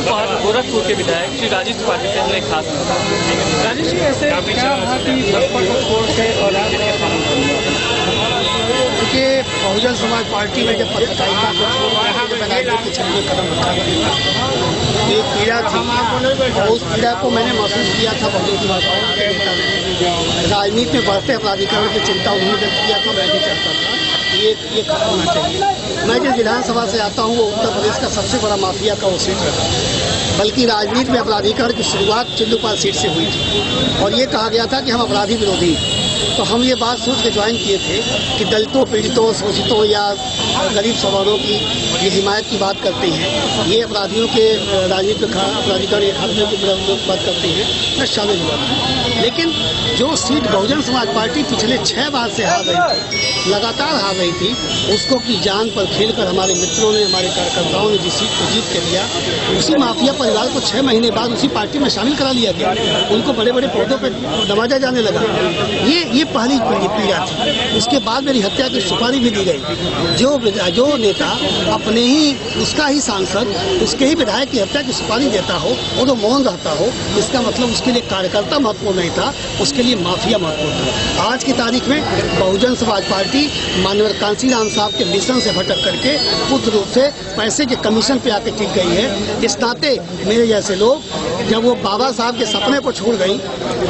गोरखपुर के विधायक श्री राजेश त्रिपाठी से हमने खास राजेश जी, ऐसे क्या रहा कि बसपा को छोड़ के और क्योंकि बहुजन समाज पार्टी में जब पत्रकारिता को छोड़ राजनीति के छल में कदम रखा गया, एक पीड़ा थी और उस पीड़ा को मैंने महसूस किया था। बहुजन समाज पार्टी के नेता ने राजनीति में बढ़ते अपराधीकरण की चिंता उन्होंने व्यक्त किया था, मैं भी चाहता था ये खत्म होना चाहिए। मैं जिस विधानसभा से आता हूँ वो उत्तर प्रदेश का सबसे बड़ा माफिया का वो सीट रहा, बल्कि राजनीति में अपराधीकरण की शुरुआत चिल्लूपाल सीट से हुई थी और ये कहा गया था कि हम अपराधी विरोधी। तो हम ये बात सोच के ज्वाइन किए थे कि दलितों, पीड़ितों, शोषितों या गरीब सवर्णों की ये हिमायत की बात करते हैं, ये अपराधियों के राजनीति में अपराधीकरण या खात्मे की बात करते हैं, मैं शामिल हुआ था। लेकिन जो सीट बहुजन समाज पार्टी पिछले 6 बार से हार रही थी, लगातार हार रही थी, उसको की जान पर खेलकर हमारे मित्रों ने, हमारे कार्यकर्ताओं ने जिस सीट को जीत के दिया, उसी माफिया परिवार को 6 महीने बाद उसी पार्टी में शामिल करा लिया गया। उनको बड़े बड़े पौधों पर नवाजा जाने लगा। ये पहली पीड़ा थी। उसके बाद मेरी हत्या की सुपारी भी दी गई। जो नेता अपने ही, उसका ही सांसद, उसके ही विधायक की हत्या की सुपारी देता हो और वो मौन रहता हो, इसका मतलब उसके लिए कार्यकर्ता महत्वपूर्ण नहीं था, उसके लिए माफिया महत्वपूर्ण था। आज की तारीख में बहुजन समाज पार्टी माननीय कांशीराम साहब के मिशन से भटक करके पूर्ण रूप से पैसे के कमीशन पे आके टिक गई है। इस नाते मेरे जैसे लोग जब वो बाबा साहब के सपने को छोड़ गई,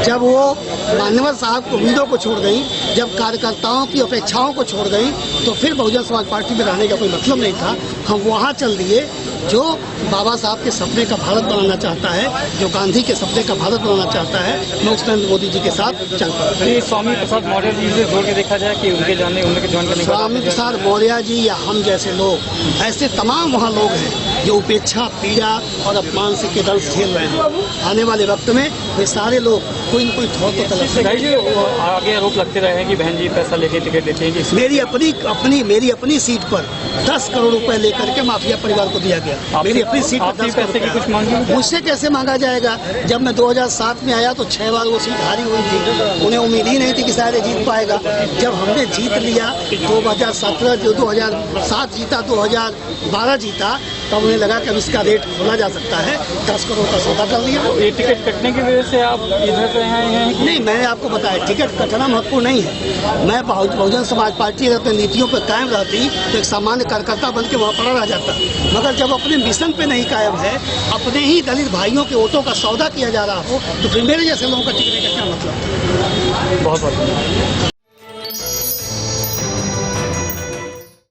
जब वो मान्यवर साहब को उम्मीदों को छोड़ गई, जब कार्यकर्ताओं की अपेक्षाओं को छोड़ गई, तो फिर बहुजन समाज पार्टी में रहने का कोई मतलब नहीं था। हम वहाँ चल दिए जो बाबा साहब के सपने का भारत बनाना चाहता है, जो गांधी के सपने का भारत बनाना चाहता है, मैं उस नरेंद्र मोदी जी के साथ चल पड़ा। स्वामी प्रसाद मौर्य जी से जोड़ के देखा जाए कि उनके ज्वाइन करने स्वामी प्रसाद मौर्य जी या हम जैसे लोग, ऐसे तमाम वहाँ लोग हैं जो उपेक्षा, पीड़ा और अपमान से के दर्द झेल रहे हैं। आने वाले वक्त में वे सारे लोग कोई न कोई ठोर तो तलब। आगे आरोप लगते रहे हैं कि बहन जी पैसा लेके टिकट देते हैं। मेरी अपनी सीट पर 10 करोड़ रुपए लेकर के माफिया परिवार को दिया गया। मेरी अपनी सीट पर 10 करोड़ की कुछ मांगी, मुझसे कैसे मांगा जाएगा? जब मैं 2007 में आया तो 6 बार वो सीट हारी हुई थी। उन्हें उम्मीद ही नहीं थी कि शायद जीत पाएगा। जब हमने जीत लिया 2017, 2007 जीता, 2012 जीता, तब उन्हें लगा कि अब इसका रेट खोला जा सकता है। 10 करोड़ का सौदा कर लिया। ये टिकट कटने की वजह से आप इधर रहे हैं? नहीं, मैंने आपको बताया टिकट कटना महत्वपूर्ण नहीं है। मैं बहुजन समाज पार्टी अगर अपनी नीतियों पर कायम रहती तो एक सामान्य कार्यकर्ता बन के वहाँ पड़ा रह जाता। मगर जब अपने मिशन पे नहीं कायम है, अपने ही दलित भाइयों के वोटों का सौदा किया जा रहा हो, तो फिर मेरे जैसे लोगों का टिकने का क्या मतलब? बहुत